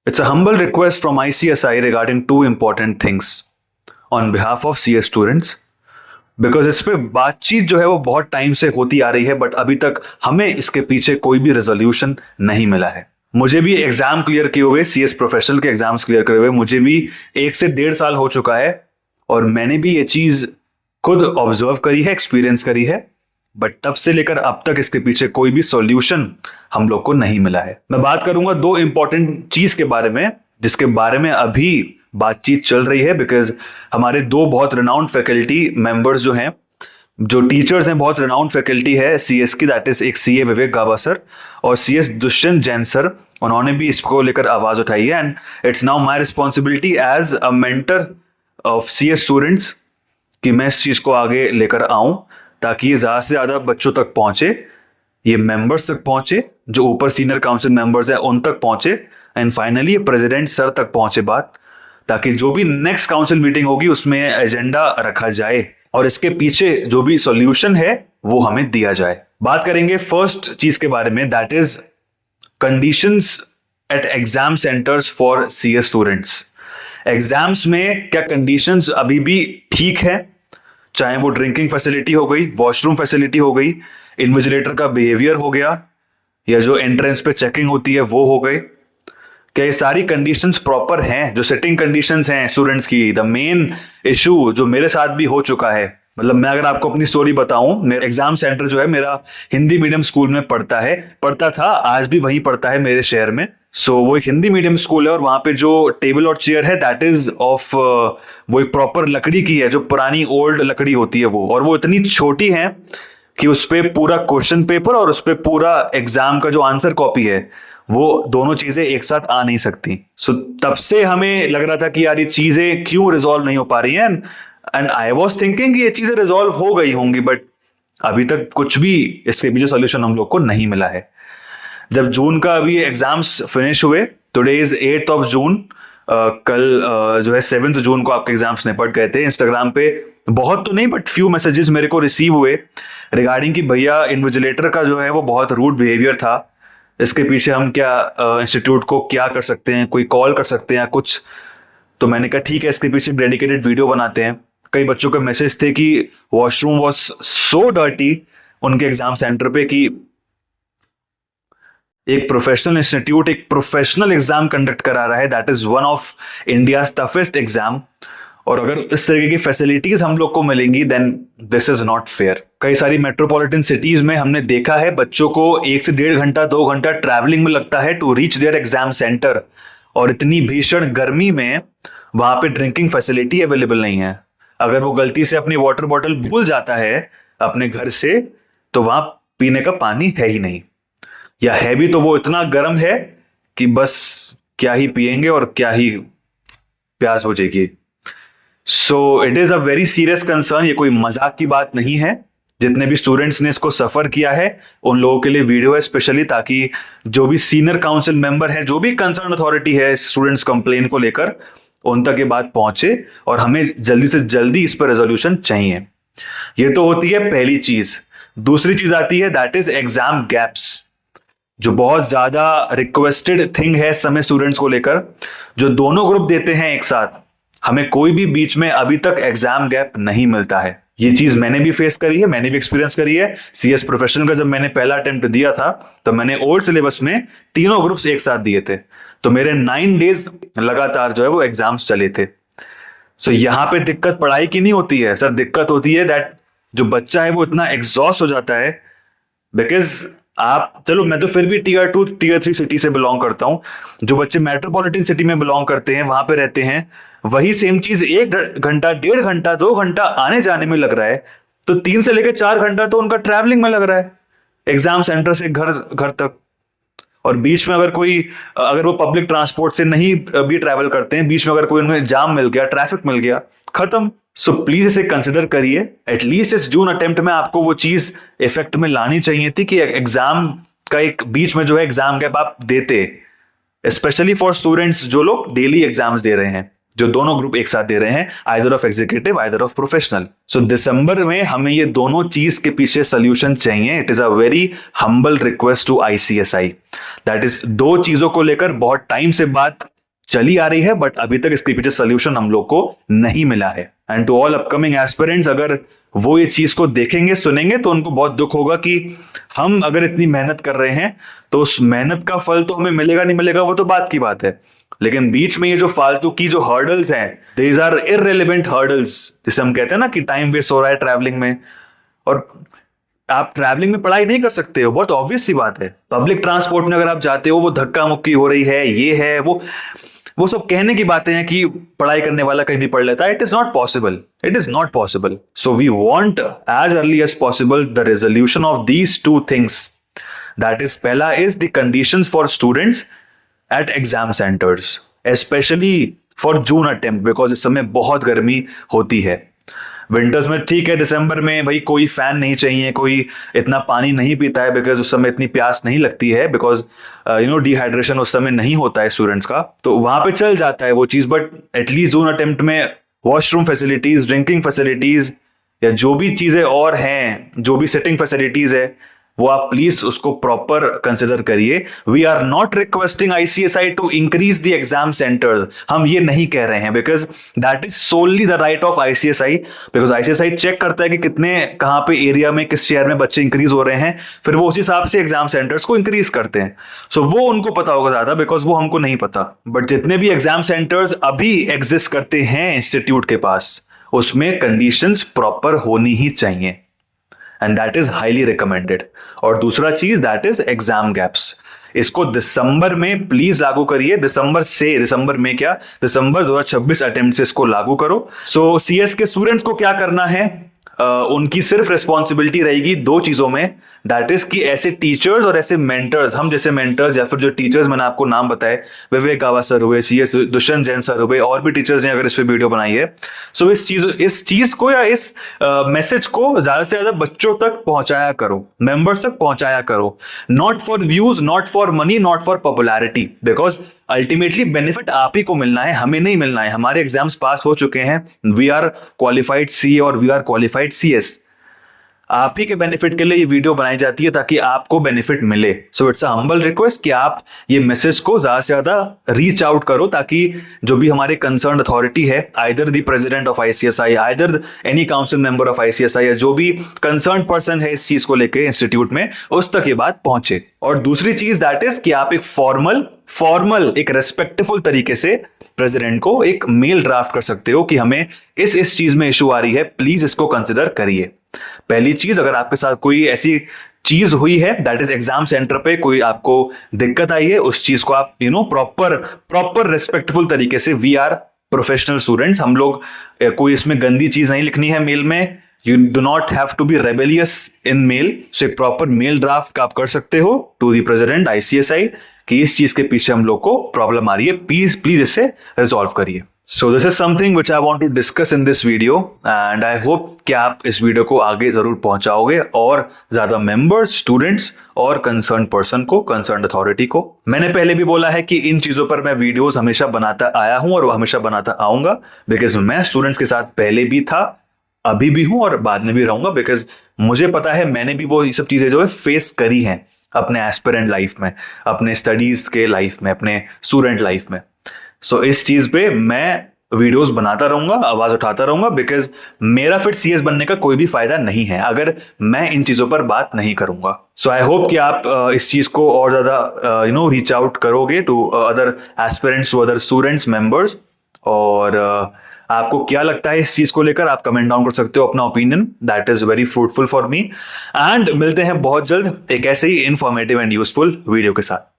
It's a humble request from ICSI regarding two important things on behalf of CS students. Because इस पे बातचीत जो है वो बहुत टाइम से होती आ रही है, बट अभी तक हमें इसके पीछे कोई भी रेजोल्यूशन नहीं मिला है। मुझे भी एग्जाम क्लियर किए हुए, CS प्रोफेशनल के एग्जाम्स क्लियर करे हुए मुझे भी 1 से 1.5 साल हो चुका है, और मैंने भी ये चीज खुद ऑब्जर्व करी है, एक्सपीरियंस करी है, बट तब से लेकर अब तक इसके पीछे कोई भी सॉल्यूशन हम लोग को नहीं मिला है। मैं बात करूंगा दो इंपॉर्टेंट चीज के बारे में, जिसके बारे में अभी बातचीत चल रही है, बिकॉज हमारे दो बहुत रिनाउंड फैकल्टी मेंबर्स जो हैं, जो टीचर्स हैं, बहुत रिनाउंड फैकल्टी है CS की, दैट इज एक CA विवेक गाबा सर और CS दुष्यंत जैन सर, उन्होंने भी इसको लेकर आवाज उठाई है। And it's now my responsibility as a mentor of CS students कि मैं इस चीज को आगे लेकर आऊं, ताकि ये ज्यादा से ज्यादा बच्चों तक पहुंचे, ये मेंबर्स तक पहुंचे, जो ऊपर सीनियर काउंसिल मेंबर्स हैं उन तक पहुंचे, एंड फाइनली ये प्रेसिडेंट सर तक पहुंचे बात, ताकि जो भी नेक्स्ट काउंसिल मीटिंग होगी उसमें एजेंडा रखा जाए और इसके पीछे जो भी सॉल्यूशन है वो हमें दिया जाए। बात करेंगे फर्स्ट चीज के बारे में, that is conditions at exam centres for CS students. Exams में क्या कंडीशंस अभी भी ठीक है? चाहे वो ड्रिंकिंग फैसिलिटी हो गई, वॉशरूम फैसिलिटी हो गई, इन्विजिलेटर का बिहेवियर हो गया, या जो एंट्रेंस पे चेकिंग होती है वो हो गई, क्या ये सारी कंडीशंस प्रॉपर हैं? जो सेटिंग कंडीशंस हैं स्टूडेंट्स की, द मेन इशू जो मेरे साथ भी हो चुका है, मतलब मैं अगर आपको अपनी स्टोरी बताऊं, मेरा एग्जाम सेंटर जो है मेरा हिंदी मीडियम स्कूल में पढ़ता था, आज भी वहीं पढ़ता है मेरे शहर में। सो वो एक हिंदी मीडियम स्कूल है, और वहां पे जो टेबल और चेयर है दैट इज ऑफ वो एक प्रॉपर लकड़ी की है, जो पुरानी ओल्ड लकड़ी होती है वो, और वो इतनी छोटी है कि उस पर पूरा क्वेश्चन पेपर और उस पर पूरा एग्जाम का जो आंसर कॉपी है वो दोनों चीजें एक साथ आ नहीं सकती। सो तब से हमें लग रहा था कि यार ये चीजें क्यों रिजॉल्व नहीं हो पा रही हैं, एंड आई वाज थिंकिंग कि ये चीजें रिजॉल्व हो गई होंगी, बट अभी तक कुछ भी इसके पीछे सॉल्यूशन हम लोग को नहीं मिला है। जब जून का अभी एग्जाम्स फिनिश हुए, today is 8th of June, कल जो है 7th जून को आपके एग्जाम्स निपट गए थे। इंस्टाग्राम पे बहुत तो नहीं बट फ्यू मैसेजेस मेरे को रिसीव हुए रिगार्डिंग कि भैया इन्विजिलेटर का जो है वो बहुत रूड बिहेवियर था, इसके पीछे हम क्या इंस्टीट्यूट को क्या कर सकते हैं, कोई कॉल कर सकते हैं कुछ। तो मैंने कहा ठीक है, इसके पीछे डेडिकेटेड वीडियो बनाते हैं। कई बच्चों के मैसेज थे कि वॉशरूम वॉज सो डर्टी उनके एग्जाम सेंटर पे, कि एक प्रोफेशनल इंस्टीट्यूट एक प्रोफेशनल एग्जाम कंडक्ट करा रहा है, that is one of India toughest exam, और अगर इस तरीके की फैसिलिटीज हम लोग को मिलेंगी then this is not fair. कई सारी मेट्रोपॉलिटन सिटीज में हमने देखा है बच्चों को 1 से 1.5 घंटा 2 घंटा ट्रैवलिंग में लगता है to reach their exam centre, और इतनी भीषण गर्मी में वहां पे ड्रिंकिंग फैसिलिटी अवेलेबल नहीं है। अगर वो गलती से अपनी वाटर बॉटल भूल जाता है अपने घर से, तो वहां पीने का पानी है ही नहीं, या है भी तो वो इतना गर्म है कि बस क्या ही पिएंगे और क्या ही प्यास बुझेगी। So it is a very serious concern, ये कोई मजाक की बात नहीं है। जितने भी स्टूडेंट्स ने इसको सफर किया है उन लोगों के लिए वीडियो है स्पेशली, ताकि जो भी सीनियर काउंसिल मेंबर है, जो भी कंसर्न अथॉरिटी है स्टूडेंट्स कंप्लेन को लेकर, उन तक ये बात पहुंचे, और हमें जल्दी से जल्दी इस पर रेजोल्यूशन चाहिए। ये तो होती है पहली चीज। दूसरी चीज आती है दैट इज एग्जाम गैप्स, जो बहुत ज्यादा रिक्वेस्टेड थिंग है इस समय स्टूडेंट्स को लेकर, जो दोनों ग्रुप देते हैं एक साथ। हमें कोई भी बीच में अभी तक एग्जाम गैप नहीं मिलता है। ये चीज मैंने भी फेस करी है, मैंने भी एक्सपीरियंस करी है। CS प्रोफेशनल का जब मैंने पहला अटेम्प्ट दिया था तो मैंने ओल्ड सिलेबस में तीनों ग्रुप्स एक साथ दिए थे, तो मेरे 9 डेज लगातार जो है वो एग्जाम्स चले थे। सो यहाँ पे दिक्कत पढ़ाई की नहीं होती है सर, दिक्कत होती है दैट जो बच्चा है वो इतना एग्जॉस्ट हो जाता है, बिकॉज आप, चलो मैं तो फिर भी Tier 2 Tier 3 सिटी से बिलोंग करता हूं, जो बच्चे मेट्रोपॉलिटन सिटी में बिलोंग करते हैं, वहां पे रहते हैं, वही सेम चीज 1 घंटा 1.5 घंटा 2 घंटा आने जाने में लग रहा है, तो 3 से लेकर 4 घंटा तो उनका ट्रैवलिंग में लग रहा है एग्जाम सेंटर से घर तक। और बीच में अगर वो पब्लिक ट्रांसपोर्ट से नहीं भी ट्रैवल करते हैं, बीच में अगर कोई उन्हें जाम मिल गया, ट्रैफिक मिल गया, खत्म। सो प्लीज इसे कंसिडर करिए। एटलीस्ट इस जून अटेम्प्ट में आपको वो चीज इफेक्ट में लानी चाहिए थी कि एग्जाम का एक बीच में जो है एग्जाम गैप आप देते, स्पेशली फॉर स्टूडेंट्स जो लोग डेली एग्जाम्स दे रहे हैं, जो दोनों ग्रुप एक साथ दे रहे हैं, either of executive either of professional. So दिसंबर में हमें ये दोनों चीज के पीछे सोल्यूशन चाहिए। It is a very humble request to ICSI, that is दो चीजों को लेकर बहुत टाइम से बात चली आ रही है, बट अभी तक इसके पीछे सोल्यूशन हम लोग को नहीं मिला है। And to all upcoming aspirants, अगर वो ये चीज को देखेंगे सुनेंगे तो उनको बहुत दुख होगा कि हम अगर इतनी मेहनत कर रहे हैं तो उस मेहनत का फल तो हमें मिलेगा नहीं मिलेगा, वो तो बात की बात है, लेकिन बीच में ये जो फालतू की जो हर्डल्स हैं, दीज आर इररिलेवेंट हर्डल्स, जिसे हम कहते हैं ना कि टाइम वेस्ट हो रहा है ट्रैवलिंग में। और आप ट्रैवलिंग में पढ़ाई नहीं कर सकते हो, बहुत ऑब्वियस सी बात है। पब्लिक ट्रांसपोर्ट में अगर आप जाते हो, वो धक्का मुक्की हो रही है, ये है वो सब कहने की बातें हैं कि पढ़ाई करने वाला कहीं भी पढ़ लेता है। It is not possible, it is not possible. So we want as early as possible the resolution of these two things. That is, पहला is the conditions for students at exam centers, specially for June attempt, because इस समय बहुत गर्मी होती है। Winters में ठीक है, दिसंबर में भाई कोई फैन नहीं चाहिए, कोई इतना पानी नहीं पीता है, बिकॉज उस समय इतनी प्यास नहीं लगती है, बिकॉज डिहाइड्रेशन उस समय नहीं होता है स्टूडेंट्स का, तो वहां पे चल जाता है वो चीज। बट एटलीस्ट जून अटेम्प्ट में वॉशरूम फैसिलिटीज, ड्रिंकिंग फैसिलिटीज या जो भी चीजें और हैं, जो भी सिटिंग फैसिलिटीज है, वो आप प्लीज उसको प्रॉपर कंसिडर करिए। We are not requesting ICSI to increase the exam centers, हम ये नहीं कह रहे हैं, because that is solely the right of ICSI. Because ICSI check करता है कि कितने, कहां पे एरिया में, किस शहर में बच्चे इंक्रीज हो रहे हैं, फिर वो उस हिसाब से एग्जाम सेंटर्स को इंक्रीज करते हैं। सो वो उनको पता होगा ज्यादा, बिकॉज वो हमको नहीं पता। बट जितने भी एग्जाम सेंटर्स अभी एग्जिस्ट करते हैं इंस्टीट्यूट के पास, उसमें कंडीशंस प्रॉपर होनी ही चाहिए, and that is highly recommended. और दूसरा चीज, दैट इज एग्जाम गैप्स। इसको दिसंबर में प्लीज लागू करिए। दिसंबर में क्या, दिसंबर 2026 अटेम्प्ट से इसको लागू करो। सो सीएस के स्टूडेंट्स को क्या करना है, उनकी सिर्फ रिस्पॉन्सिबिलिटी रहेगी दो चीजों में, दैट इज कि ऐसे टीचर्स और ऐसे मेंटर्स, हम जैसे मेंटर्स या फिर जो टीचर्स मैंने आपको नाम बताए, विवेक गावा सर हुए, सीएस दुष्यंत जैन सर हुए, और भी टीचर्स हैं अगर इस पे वीडियो बनाई है। सो इस चीज को या इस मैसेज को ज्यादा से ज्यादा बच्चों तक पहुंचाया करो, मेंबर्स तक पहुंचाया करो। Not for views, not for money, not for popularity, because ultimately benefit आप ही को मिलना है, हमें नहीं मिलना है। हमारे एग्जाम्स पास हो चुके हैं, वी आर क्वालिफाइड सी और वी आर क्वालिफाइड सीएस। आप ही के बेनिफिट के लिए ये वीडियो बनाई जाती है ताकि आपको बेनिफिट मिले। So it's a humble request कि आप ये मैसेज को ज्यादा से ज्यादा रीच आउट करो, ताकि जो भी हमारे कंसर्न अथॉरिटी है, either the president of ICSI, either any council member of ICSI, या जो भी कंसर्न पर्सन है इस चीज को लेकर इंस्टीट्यूट में, उस तक ये बात पहुंचे। और दूसरी चीज दैट इज कि आप एक फॉर्मल एक रेस्पेक्टफुल तरीके से प्रेसिडेंट को एक मेल ड्राफ्ट कर सकते हो कि हमें इस चीज में इशू आ रही है, प्लीज इसको कंसिडर करिए। पहली चीज, अगर आपके साथ कोई ऐसी चीज हुई है, दैट इज एग्जाम सेंटर पे कोई आपको दिक्कत आई है, उस चीज को आप प्रॉपर रिस्पेक्टफुल तरीके से, वी आर प्रोफेशनल स्टूडेंट्स, हम लोग कोई इसमें गंदी चीज नहीं लिखनी है मेल में। You do not have to be rebellious in mail. So एक प्रॉपर मेल ड्राफ्ट आप कर सकते हो टू द प्रेसिडेंट आईसीएसआई कि इस चीज के पीछे हम लोग को प्रॉब्लम आ रही है, प्लीज इसे रिजॉल्व करिए। So this is something which I want to discuss in this video, and I hope कि आप इस वीडियो को आगे जरूर पहुंचाओगे और ज्यादा मेंबर्स, स्टूडेंट्स और कंसर्न पर्सन को, कंसर्न अथॉरिटी को। मैंने पहले भी बोला है कि इन चीजों पर मैं वीडियोस हमेशा बनाता आया हूं और हमेशा बनाता आऊंगा, बिकॉज मैं स्टूडेंट्स के साथ पहले भी था, अभी भी हूं और बाद में भी रहूंगा, बिकॉज मुझे पता है मैंने भी वो ये सब चीजें जो है फेस करी हैं अपने एस्पिरेंट लाइफ में, अपने स्टडीज के लाइफ में, अपने स्टूडेंट लाइफ में। सो इस चीज पे मैं वीडियोस बनाता रहूंगा, आवाज उठाता रहूंगा, बिकॉज मेरा फिर सीएस बनने का कोई भी फायदा नहीं है अगर मैं इन चीजों पर बात नहीं करूंगा। सो आई होप कि आप इस चीज को और ज्यादा रीच आउट करोगे to other aspirants, to other students, members. और आपको क्या लगता है इस चीज को लेकर, आप कमेंट डाउन कर सकते हो अपना opinion, that is very fruitful for me. And मिलते हैं बहुत जल्द एक ऐसे ही इंफॉर्मेटिव एंड यूजफुल वीडियो के साथ।